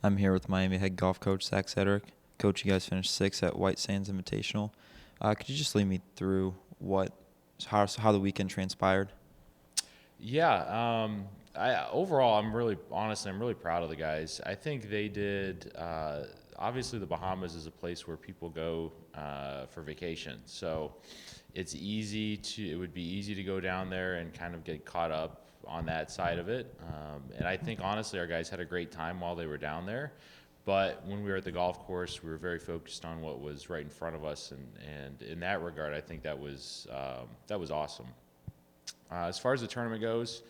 I'm here with Miami head golf coach Zach Sedrick. Coach, you guys finished sixth at White Sands Invitational. Could you just lead me through how the weekend transpired? Yeah, overall, I'm really proud of the guys. I think they did. Obviously, the Bahamas is a place where people go for vacation, so it would be easy to go down there and kind of get caught up on that side of it. And I think honestly, our guys had a great time while they were down there. But when we were at the golf course, we were very focused on what was right in front of us, and in that regard, I think that was awesome. As far as the tournament goes,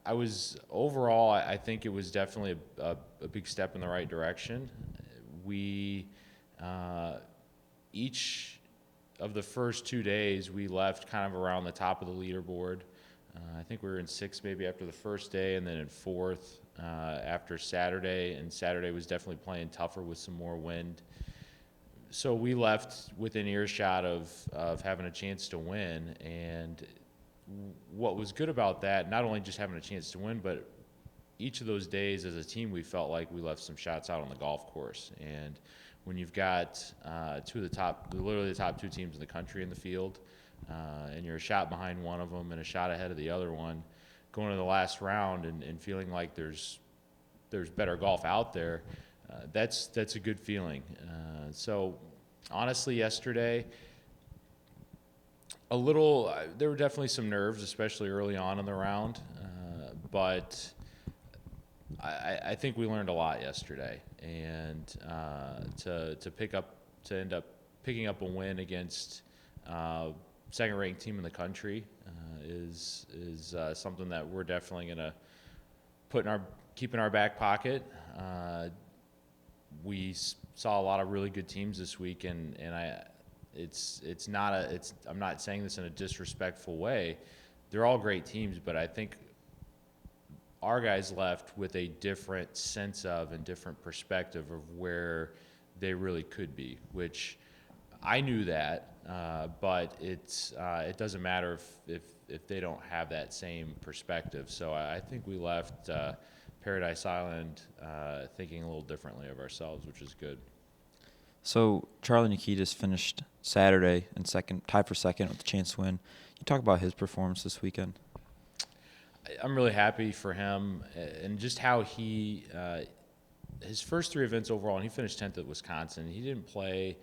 I think it was definitely a big step in the right direction. We, each of the first 2 days, we left kind of around the top of the leaderboard. I think we were in sixth maybe after the first day, and then in fourth after Saturday. And Saturday was definitely playing tougher with some more wind. So we left within earshot of having a chance to win. And what was good about that, not only just having a chance to win, but each of those days as a team, we felt like we left some shots out on the golf course. And when you've got literally the top two teams in the country in the field, and you're a shot behind one of them and a shot ahead of the other one, going to the last round and feeling like there's better golf out there, that's a good feeling. So honestly, yesterday, there were definitely some nerves, especially early on in the round, but I think we learned a lot yesterday, and to end up picking up a win against second-ranked team in the country is something that we're definitely going to keep in our back pocket. We saw a lot of really good teams this week, and I'm not saying this in a disrespectful way. They're all great teams, but I think our guys left with a different sense of and different perspective of where they really could be, which I knew that, but it doesn't matter if they don't have that same perspective. So I think we left Paradise Island thinking a little differently of ourselves, which is good. So Charlie Nikitas finished Saturday in tied for second with a chance to win. Can you talk about his performance this weekend? I'm really happy for him and just how his first three events overall, and he finished 10th at Wisconsin. He didn't play,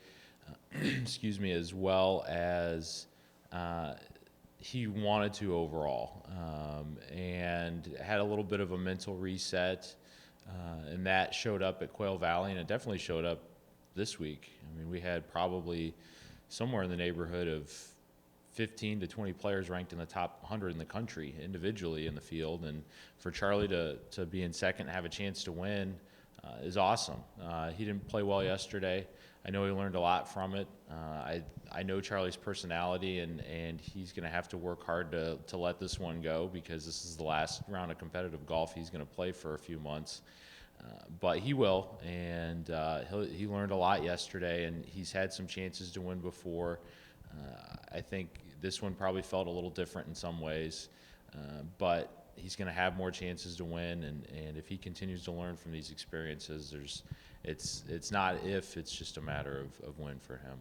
as well as he wanted to overall, and had a little bit of a mental reset, and that showed up at Quail Valley, and it definitely showed up this week. I mean, we had probably somewhere in the neighborhood of 15 to 20 players ranked in the top 100 in the country individually in the field, and for Charlie to be in second and have a chance to win is awesome. He didn't play well yesterday. I know he learned a lot from it. I know Charlie's personality, and he's going to have to work hard to let this one go, because this is the last round of competitive golf he's going to play for a few months. But he will, and he learned a lot yesterday, and he's had some chances to win before. I think this one probably felt a little different in some ways, but he's going to have more chances to win, and if he continues to learn from these experiences, it's not if, it's just a matter of when for him.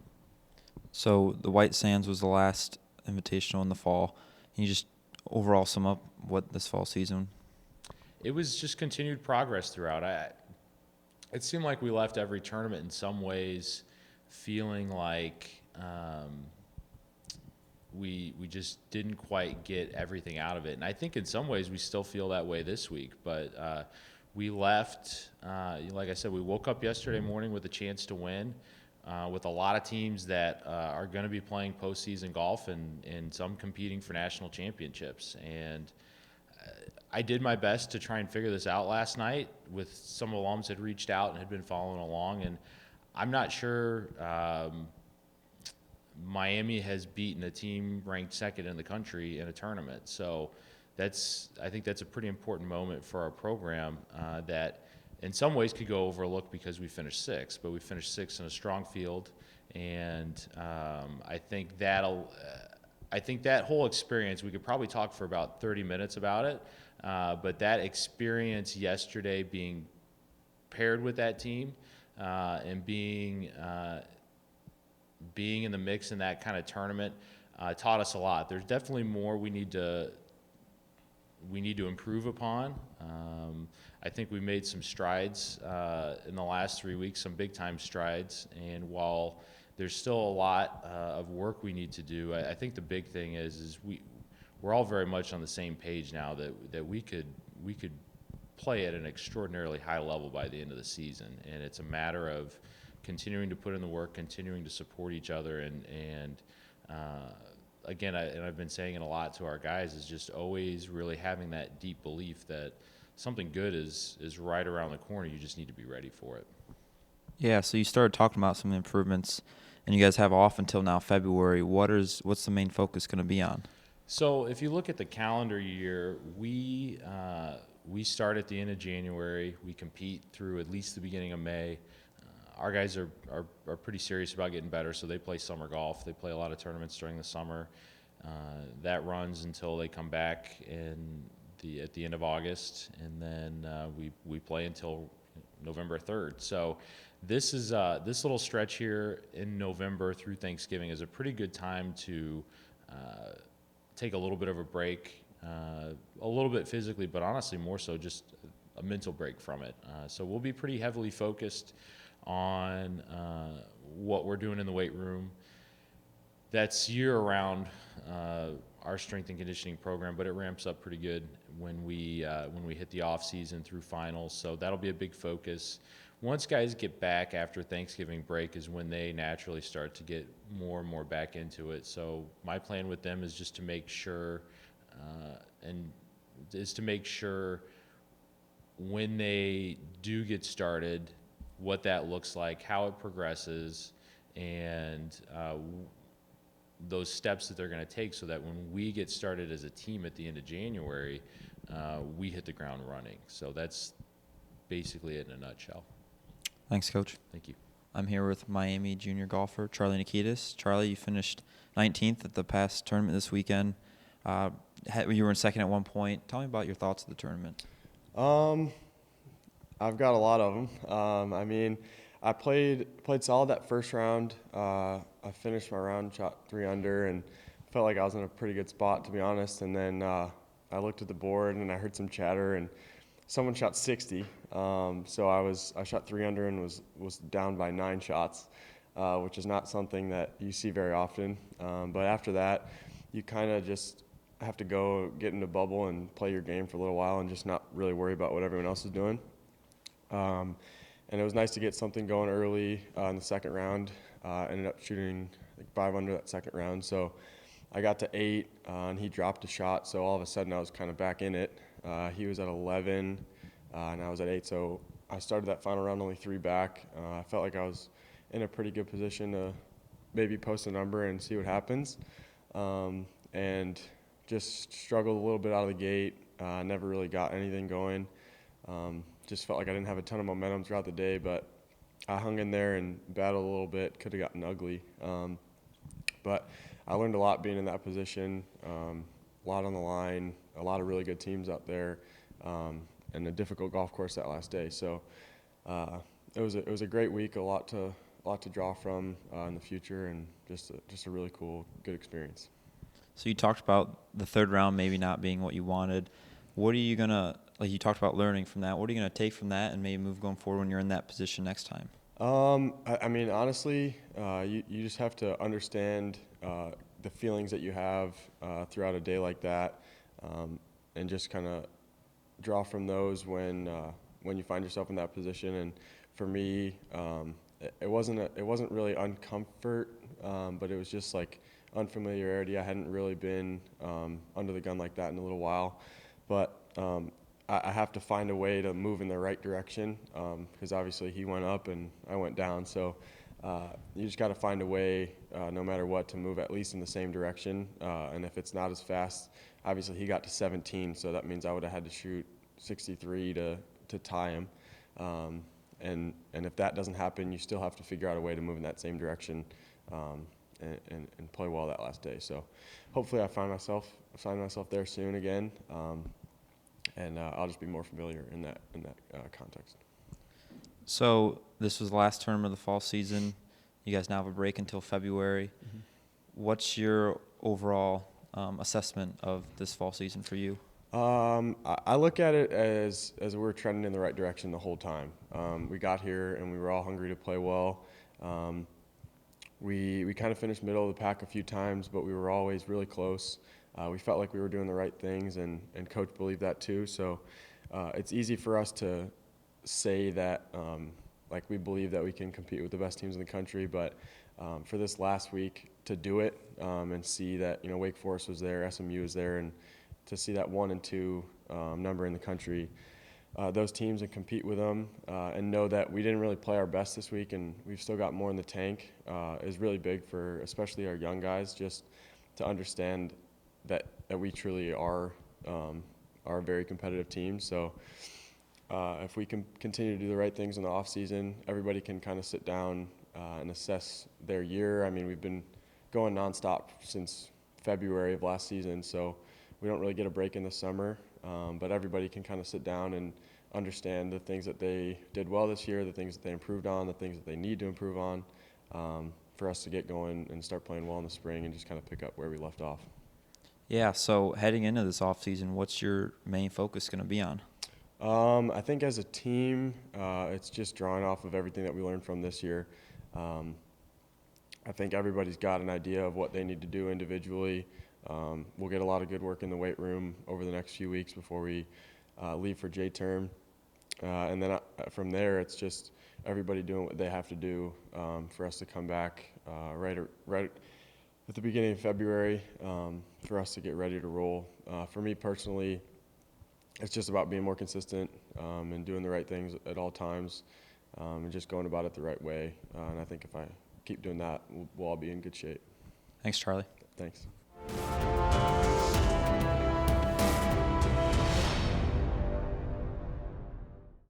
So the White Sands was the last invitational in the fall. Can you just overall sum up what this fall season? It was just continued progress throughout. It seemed like we left every tournament in some ways feeling like we just didn't quite get everything out of it. And I think in some ways we still feel that way this week. But we left, like I said, we woke up yesterday morning with a chance to win, with a lot of teams that are going to be playing postseason golf and some competing for national championships. And I did my best to try and figure this out last night with some alums that reached out and had been following along. And I'm not sure Miami has beaten a team ranked second in the country in a tournament. So I think that's a pretty important moment for our program that in some ways could go overlooked because we finished sixth, but we finished sixth in a strong field. And I think that whole experience, we could probably talk for about 30 minutes about it, but that experience yesterday being paired with that team and being in the mix in that kind of tournament taught us a lot. There's definitely more we need to improve upon. I think we made some strides in the last 3 weeks, some big time strides. And while there's still a lot of work we need to do, I think the big thing is we're all very much on the same page now that we could play at an extraordinarily high level by the end of the season. And it's a matter of continuing to put in the work, continuing to support each other, and again, I've been saying it a lot to our guys, is just always really having that deep belief that something good is right around the corner. You just need to be ready for it. Yeah, so you started talking about some improvements, and you guys have off until now February. What's the main focus going to be on? So if you look at the calendar year, we start at the end of January. We compete through at least the beginning of May. Our guys are pretty serious about getting better, so they play summer golf. They play a lot of tournaments during the summer. That runs until they come back at the end of August, and then we play until November 3rd. So this little stretch here in November through Thanksgiving is a pretty good time to take a little bit of a break, a little bit physically, but honestly more so just a mental break from it. So we'll be pretty heavily focused on what we're doing in the weight room. That's year-round our strength and conditioning program, but it ramps up pretty good when we hit the off season through finals. So that'll be a big focus. Once guys get back after Thanksgiving break is when they naturally start to get more and more back into it. So my plan with them is just to make sure when they do get started, what that looks like, how it progresses, and those steps that they're going to take so that when we get started as a team at the end of January, we hit the ground running. So that's basically it in a nutshell. Thanks, Coach. Thank you. I'm here with Miami junior golfer Charlie Nikitas. Charlie, you finished 19th at the past tournament this weekend. You were in second at one point. Tell me about your thoughts of the tournament. I've got a lot of them. I mean, I played solid that first round. I finished my round, shot 3 under, and felt like I was in a pretty good spot, to be honest. And then I looked at the board and I heard some chatter, and someone shot 60. So I shot 3 under and was down by 9 shots, which is not something that you see very often. But after that, you kind of just have to go get in the bubble and play your game for a little while and just not really worry about what everyone else is doing. And it was nice to get something going early in the second round. Ended up shooting like 5 under that second round. So I got to 8, and he dropped a shot. So all of a sudden I was kind of back in it. He was at 11, and I was at 8. So I started that final round only 3 back. I felt like I was in a pretty good position to maybe post a number and see what happens. And just struggled a little bit out of the gate. Never really got anything going. Just felt like I didn't have a ton of momentum throughout the day, but I hung in there and battled a little bit. Could have gotten ugly. But I learned a lot being in that position, a lot on the line, a lot of really good teams out there, and a difficult golf course that last day. So it was a great week, a lot to draw from in the future, and just a really cool, good experience. So you talked about the third round maybe not being what you wanted. What are you going to, like you talked about learning from that, what are you going to take from that and maybe move going forward when you're in that position next time? I mean, honestly, you just have to understand the feelings that you have throughout a day like that, and just kind of draw from those when you find yourself in that position. And for me, it wasn't really uncomfort, but it was just like unfamiliarity. I hadn't really been under the gun like that in a little while, but I have to find a way to move in the right direction, because obviously he went up and I went down. So you just got to find a way, no matter what, to move at least in the same direction. And if it's not as fast, obviously he got to 17, so that means I would have had to shoot 63 to tie him. And if that doesn't happen, you still have to figure out a way to move in that same direction and play well that last day. So hopefully I find myself there soon again. And I'll just be more familiar in that context. So this was the last tournament of the fall season. You guys now have a break until February. What's your overall assessment of this fall season for you? I look at it as we're trending in the right direction the whole time. We got here and we were all hungry to play well. We kind of finished middle of the pack a few times, but we were always really close. We felt like we were doing the right things, and coach believed that too. So it's easy for us to say that like we believe that we can compete with the best teams in the country, but for this last week to do it and see that Wake Forest was there, SMU was there, and to see that 1 and 2 number in the country, those teams, and compete with them, and know that we didn't really play our best this week and we've still got more in the tank is really big for especially our young guys, just to understand that we truly are a very competitive team. So if we can continue to do the right things in the off season, everybody can kind of sit down and assess their year. I mean, we've been going nonstop since February of last season, so we don't really get a break in the summer, but everybody can kind of sit down and understand the things that they did well this year, the things that they improved on, the things that they need to improve on, for us to get going and start playing well in the spring and just kind of pick up where we left off. Yeah, so heading into this offseason, what's your main focus going to be on? I think as a team, it's just drawing off of everything that we learned from this year. I think everybody's got an idea of what they need to do individually. We'll get a lot of good work in the weight room over the next few weeks before we leave for J-term. And then from there, it's just everybody doing what they have to do for us to come back right at the beginning of February for us to get ready to roll. For me personally, it's just about being more consistent and doing the right things at all times and just going about it the right way. And I think if I keep doing that, we'll all be in good shape. Thanks, Charlie. Thanks.